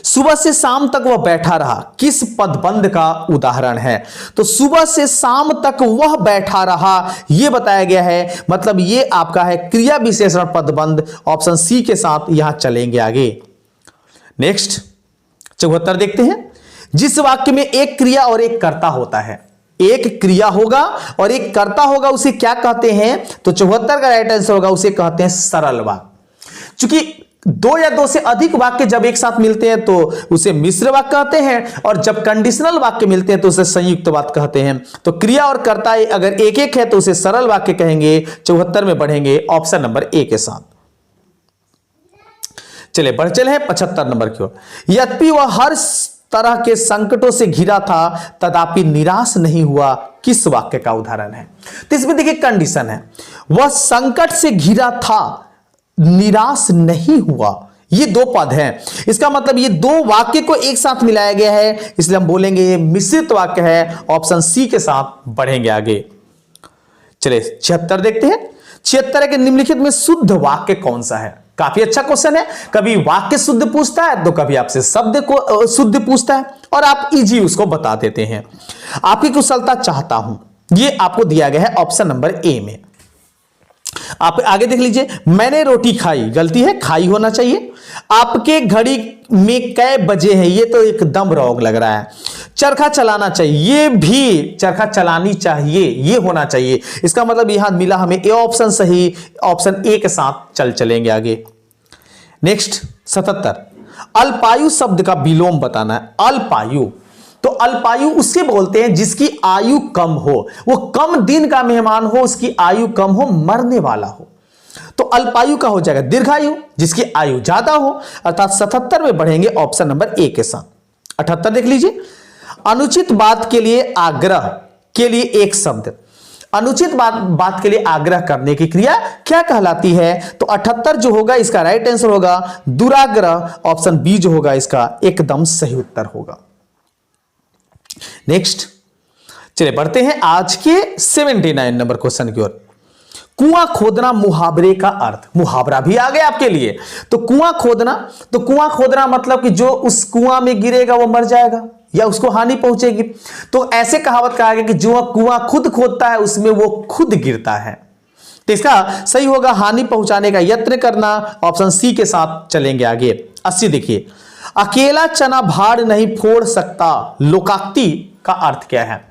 सुबह से शाम तक वह बैठा रहा, किस पदबंध का उदाहरण है? तो सुबह से शाम तक वह बैठा रहा, यह बताया गया है, मतलब यह आपका है क्रिया विशेषण पदबंध। ऑप्शन सी के साथ यहां चलेंगे आगे। नेक्स्ट 74 देखते हैं। जिस वाक्य में एक क्रिया और एक कर्ता होता है, एक क्रिया होगा और एक कर्ता होगा, उसे क्या कहते हैं? तो 74 का राइट आंसर होगा, उसे कहते हैं सरल वाक्य। चूंकि दो या दो से अधिक वाक्य जब एक साथ मिलते हैं तो उसे मिश्र वाक्य कहते हैं, और जब कंडीशनल वाक्य मिलते हैं तो उसे संयुक्त वाक्य कहते हैं। तो क्रिया और कर्ता अगर एक एक है तो उसे सरल वाक्य कहेंगे। 74 में बढ़ेंगे ऑप्शन नंबर ए के साथ। चलिए बढ़ चले हैं 75 नंबर की ओर। यद्यपि वह हर तरह के संकटों से घिरा था तथापि निराश नहीं हुआ, किस वाक्य का उदाहरण है? तो इसमें देखिए कंडीशन है, वह संकट से घिरा था, निराश नहीं हुआ। ये दो पद हैं, इसका मतलब ये दो वाक्य को एक साथ मिलाया गया है, इसलिए हम बोलेंगे ये मिश्रित वाक्य है। ऑप्शन सी के साथ बढ़ेंगे आगे। चलिए 76 देखते हैं। 76 के निम्नलिखित में शुद्ध वाक्य कौन सा है? काफी अच्छा क्वेश्चन है। कभी वाक्य शुद्ध पूछता है तो कभी आपसे शब्द को शुद्ध पूछता है, और आप इजी उसको बता देते हैं। आपकी कुशलता चाहता हूं, ये आपको दिया गया है ऑप्शन नंबर ए में। आप आगे देख लीजिए। मैंने रोटी खाई, गलती है, खाई होना चाहिए। आपके घड़ी में कै बजे हैं, ये तो एकदम रॉन्ग लग रहा है। चरखा चलाना चाहिए, ये भी चरखा चलानी चाहिए, ये होना चाहिए। इसका मतलब यहां मिला हमें ए ऑप्शन सही, ऑप्शन ए के साथ चलेंगे आगे। नेक्स्ट 77। अल्पायु शब्द का विलोम बताना है। अल्पायु, तो अल्पायु उससे बोलते हैं जिसकी आयु कम हो, वो कम दिन का मेहमान हो, उसकी आयु कम हो, मरने वाला हो। तो अल्पायु का हो जाएगा दीर्घायु, जिसकी आयु ज्यादा हो। अर्थात 77 में बढ़ेंगे ऑप्शन नंबर ए के साथ। 78 देख लीजिए। अनुचित बात के लिए आग्रह के लिए एक शब्द। अनुचित बात के लिए आग्रह करने की क्रिया क्या कहलाती है? तो 78 जो होगा इसका राइट आंसर होगा दुराग्रह। ऑप्शन बी जो होगा इसका एकदम सही उत्तर होगा। नेक्स्ट चलिए बढ़ते हैं आज के 79 नंबर क्वेश्चन की ओर। कुआं खोदना मुहावरे का अर्थ। मुहावरा भी आ गया आपके लिए। तो कुआं खोदना, तो कुआं खोदना मतलब कि जो उस कुआं में गिरेगा वो मर जाएगा या उसको हानि पहुंचेगी। तो ऐसे कहावत कहा गया कि जो कुआं खुद खोदता है उसमें वो खुद गिरता है। तो इसका सही होगा हानि पहुंचाने का यत्न करना। ऑप्शन सी के साथ चलेंगे आगे। 80 देखिए। अकेला चना भाड़ नहीं फोड़ सकता, लोकाक्ति का अर्थ क्या है?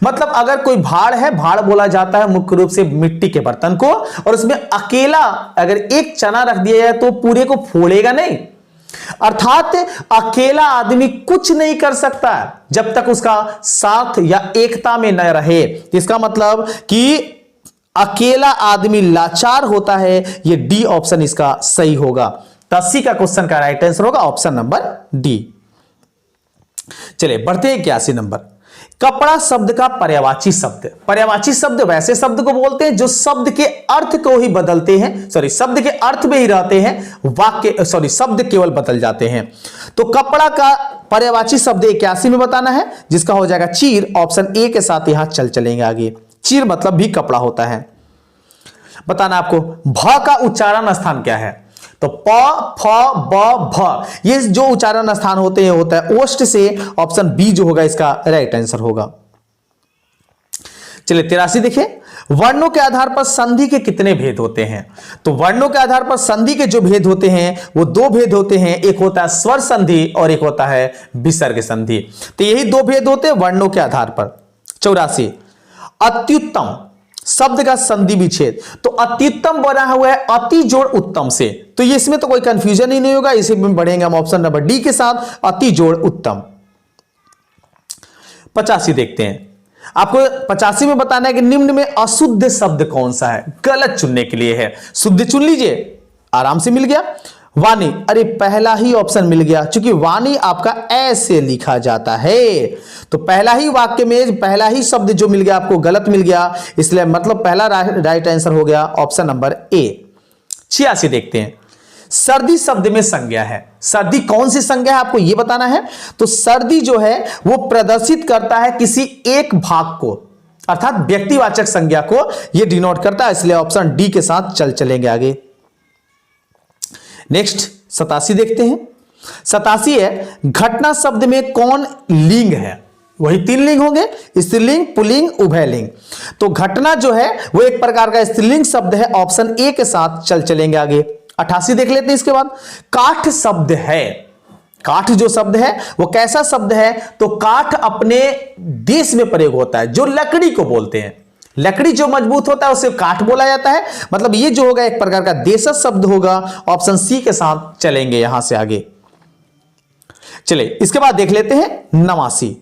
मतलब अगर कोई भाड़ है, भाड़ बोला जाता है मुख्य रूप से मिट्टी के बर्तन को, और उसमें अकेला अगर एक चना रख दिया जाए तो पूरे को फोड़ेगा नहीं। अर्थात अकेला आदमी कुछ नहीं कर सकता जब तक उसका साथ या एकता में न रहे। इसका मतलब कि अकेला आदमी लाचार होता है। ये डी ऑप्शन इसका सही होगा। 80 का क्वेश्चन का राइट आंसर होगा ऑप्शन नंबर डी। चलिए बढ़ते हैं 81 नंबर। कपड़ा शब्द का पर्यायवाची शब्द। पर्यायवाची शब्द वैसे शब्द को बोलते हैं जो शब्द के अर्थ को ही बदलते हैं, शब्द के अर्थ में ही रहते हैं, वाक्य शब्द केवल बदल जाते हैं। तो कपड़ा का पर्यायवाची शब्द 81 में बताना है, जिसका हो जाएगा चीर। ऑप्शन ए के साथ यहां चलेंगे आगे। चीर मतलब भी कपड़ा होता है। बताना आपको भ का उच्चारण स्थान क्या है? तो प, फ, ब, भ, ये जो उच्चारण स्थान होते हैं होता है ओष्ठ से। ऑप्शन बी जो होगा इसका राइट आंसर होगा। चलिए 83 देखिए। वर्णों के आधार पर संधि के कितने भेद होते हैं? तो वर्णों के आधार पर संधि के जो भेद होते हैं वो दो भेद होते हैं। एक होता है स्वर संधि और एक होता है विसर्ग संधि। तो यही दो भेद होते हैं वर्णों के आधार पर। 84। अत्युत्तम शब्द का संधि विच्छेद। तो अत्युत्तम बना हुआ है अति जोड़ उत्तम से, तो ये इसमें तो कोई कंफ्यूजन ही नहीं होगा। इसी में बढ़ेंगे हम ऑप्शन नंबर डी के साथ, अति जोड़ उत्तम। 85 देखते हैं। आपको 85 में बताना है कि निम्न में अशुद्ध शब्द कौन सा है? गलत चुनने के लिए है, शुद्ध चुन लीजिए। आराम से मिल गया। वाणी, अरे पहला ही ऑप्शन मिल गया, क्योंकि वाणी आपका ऐसे लिखा जाता है। तो पहला ही वाक्य में पहला ही शब्द जो मिल गया आपको गलत मिल गया, इसलिए मतलब पहला राइट आंसर हो गया ऑप्शन नंबर ए। 86 देखते हैं। सर्दी शब्द में संज्ञा है। सर्दी कौन सी संज्ञा है आपको यह बताना है। तो सर्दी जो है वो प्रदर्शित करता है किसी एक भाग को, अर्थात व्यक्तिवाचक संज्ञा को यह डिनोट करता है, इसलिए ऑप्शन डी के साथ चलेंगे आगे। नेक्स्ट 87 देखते हैं। 87 है, घटना शब्द में कौन लिंग है? वही 3 लिंग होंगे, स्त्रीलिंग, पुल्लिंग, उभयलिंग। तो घटना जो है वो एक प्रकार का स्त्रीलिंग शब्द है, ऑप्शन ए के साथ चलेंगे आगे। 88 देख लेते हैं इसके बाद। काठ शब्द है, काठ जो शब्द है वो कैसा शब्द है? तो काठ अपने देश में प्रयोग होता है, जो लकड़ी को बोलते हैं। लकड़ी जो मजबूत होता है उसे काठ बोला जाता है, मतलब ये जो होगा एक प्रकार का देशज शब्द होगा, ऑप्शन सी के साथ चलेंगे यहां से आगे। चले इसके बाद देख लेते हैं 89,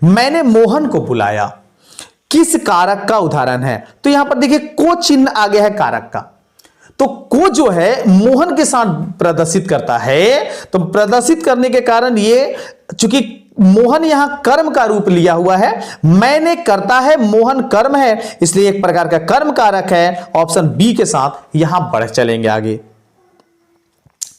मैंने मोहन को बुलाया, किस कारक का उदाहरण है? तो यहां पर देखिए को चिन्ह आ गया है कारक का, तो को जो है मोहन के साथ प्रदर्शित करता है, तो प्रदर्शित करने के कारण ये, चूंकि मोहन यहां कर्म का रूप लिया हुआ है, मैंने करता है, मोहन कर्म है, इसलिए एक प्रकार का कर्म कारक है, ऑप्शन बी के साथ यहां बढ़ चलेंगे आगे।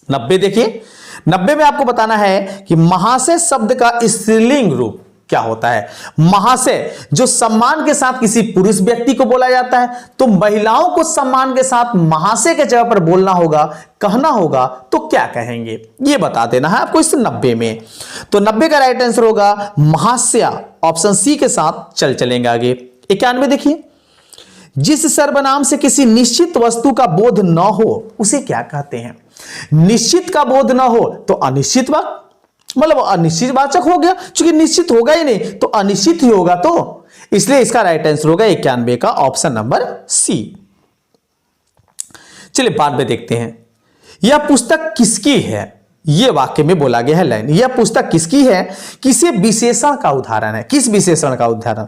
90 देखिए, 90 में आपको बताना है कि महाशय शब्द का स्त्रीलिंग रूप क्या होता है? महाशय जो सम्मान के साथ किसी पुरुष व्यक्ति को बोला जाता है, तो महिलाओं को सम्मान के साथ महाशय के जगह पर बोलना होगा, कहना होगा, तो क्या कहेंगे ये बता देना है आपको इस 90 में। तो 90 का राइट आंसर होगा महाशया, ऑप्शन सी के साथ चलेंगे आगे। 91 देखिए, जिस सर्वनाम से किसी निश्चित वस्तु का बोध न हो उसे क्या कहते हैं? निश्चित का बोध न हो तो अनिश्चित वाक्य, मतलब अनिश्चित वाचक हो गया, क्योंकि निश्चित होगा ही नहीं तो अनिश्चित ही होगा, तो इसलिए इसका राइट आंसर होगा 91 का ऑप्शन नंबर सी। चलिए बाद में देखते हैं, यह पुस्तक किसकी है? यह वाक्य में बोला गया है लाइन, यह पुस्तक किसकी है? किसी विशेषण का उदाहरण है। किस विशेषण का उदाहरण?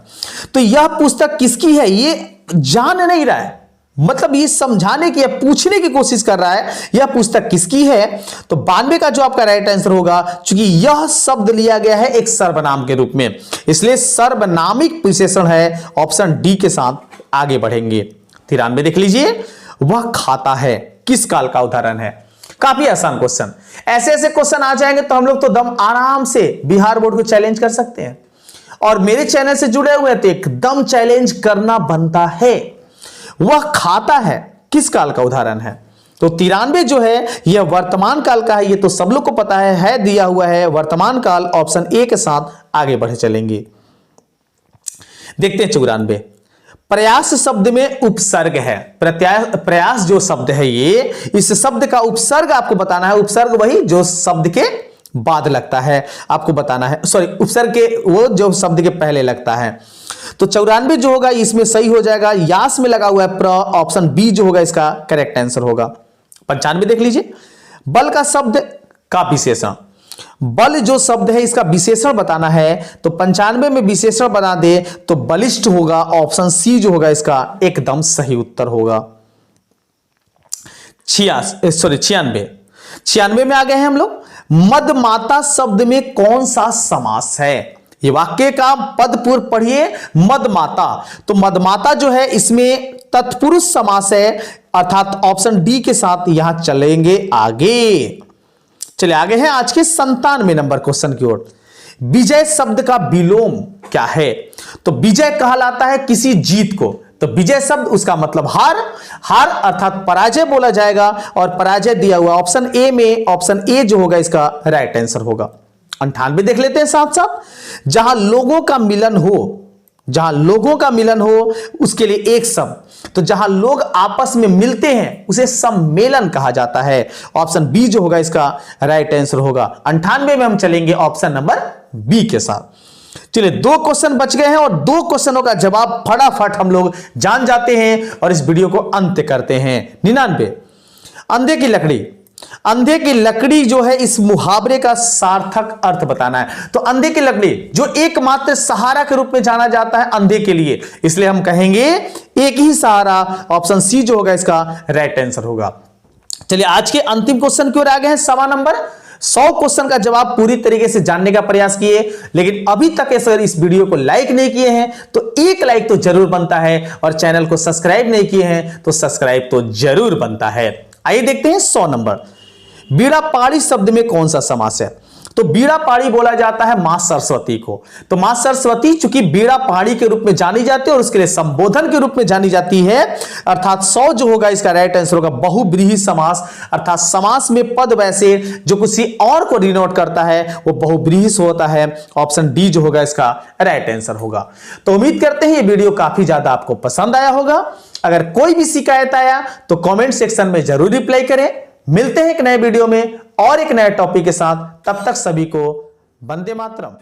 तो यह पुस्तक किसकी है ये जान नहीं रहा है, मतलब ये समझाने की या पूछने की कोशिश कर रहा है यह पुस्तक किसकी है। तो 92 का जो आपका राइट आंसर होगा, क्योंकि यह शब्द लिया गया है एक सर्वनाम के रूप में, इसलिए सर्वनामिक विशेषण है, ऑप्शन डी के साथ आगे बढ़ेंगे। 93 देख लीजिए, वह खाता है किस काल का उदाहरण है? काफी आसान क्वेश्चन, ऐसे ऐसे क्वेश्चन आ जाएंगे तो हम लोग तो दम आराम से बिहार बोर्ड को चैलेंज कर सकते हैं, और मेरे चैनल से जुड़े हुए तो एकदम चैलेंज करना बनता है। वह खाता है किस काल का उदाहरण है? तो 93 जो है यह वर्तमान काल का है, ये तो सब लोग को पता है दिया हुआ है वर्तमान काल, ऑप्शन ए के साथ आगे बढ़े चलेंगे। देखते हैं 94, प्रयास शब्द में उपसर्ग है। प्रयास जो शब्द है ये, इस शब्द का उपसर्ग आपको बताना है, उपसर्ग वही जो शब्द के बाद लगता है आपको बताना है, सॉरी उपसर्ग के वो जो शब्द के पहले लगता है। तो 94 जो होगा इसमें सही हो जाएगा, यास में लगा हुआ है प्र, ऑप्शन बी जो होगा इसका करेक्ट आंसर होगा। 95 देख लीजिए, बल का शब्द का विशेषण, बल जो शब्द है इसका विशेषण बताना है, तो 95 में विशेषण बना दे तो बलिष्ठ होगा, ऑप्शन सी जो होगा इसका एकदम सही उत्तर होगा। 96 में आ गए हैं हम लोग, मदमाता शब्द में कौन सा समास है? ये वाक्य का पद पूर्व पढ़िए, मदमाता, तो मदमाता जो है इसमें तत्पुरुष समास है, अर्थात ऑप्शन डी के साथ यहां चलेंगे आगे। चलिए आगे हैं आज के 97 नंबर क्वेश्चन की ओर। विजय शब्द का विलोम क्या है? तो विजय कहलाता है किसी जीत को, तो विजय शब्द उसका मतलब हार, हार अर्थात पराजय बोला जाएगा, और पराजय दिया हुआ ऑप्शन ए में, ऑप्शन ए जो होगा इसका राइट आंसर होगा। 98 देख लेते हैं साथ साथ, जहां लोगों का मिलन हो, जहां लोगों का मिलन हो उसके लिए एक शब्द, तो जहां लोग आपस में मिलते हैं उसे सम्मेलन कहा जाता है, ऑप्शन बी जो होगा इसका राइट आंसर होगा। 98 में हम चलेंगे ऑप्शन नंबर बी के साथ। चलिए 2 क्वेश्चन बच गए हैं, और 2 क्वेश्चनों का जवाब फटाफट हम लोग जान जाते हैं और इस वीडियो को अंत करते हैं। 99, अंधे की लकड़ी, अंधे की लकड़ी जो है इस मुहावरे का सार्थक अर्थ बताना है। तो अंधे की लकड़ी जो एकमात्र सहारा के रूप में जाना जाता है अंधे के लिए, इसलिए हम कहेंगे एक ही सहारा, ऑप्शन सी जो होगा इसका राइट आंसर होगा। चलिए आज के अंतिम क्वेश्चन की ओर आ गए हैं, 100वां नंबर। 100 क्वेश्चन का जवाब पूरी तरीके से जानने का प्रयास किए, लेकिन अभी तक अगर इस वीडियो को लाइक नहीं किए हैं तो एक लाइक तो जरूर बनता है, और चैनल को सब्सक्राइब नहीं किए हैं तो सब्सक्राइब तो जरूर बनता है। आइए देखते हैं 100 नंबर, बीड़ा पाड़ी शब्द में कौन सा समास है? तो बीड़ा पहाड़ी बोला जाता है मां सरस्वती को। तो मां सरस्वती चूंकि बीड़ा पहाड़ी के रूप में जानी जाती है और उसके लिए संबोधन के रूप में जानी जाती है, अर्थात 100 जो होगा इसका राइट आंसर होगा बहुब्रीहि समास, अर्थात समास में पद वैसे जो किसी और को डिनोट करता है वो बहुब्रीहि होता है। ऑप्शन डी जो होगा इसका राइट आंसर होगा। तो उम्मीद करते हैं ये वीडियो काफी ज्यादा आपको पसंद आया होगा। अगर कोई भी शिकायत आया तो कमेंट सेक्शन में जरूर रिप्लाई करें। मिलते हैं एक नए वीडियो में और एक नए टॉपिक के साथ, तब तक सभी को वंदे मातरम।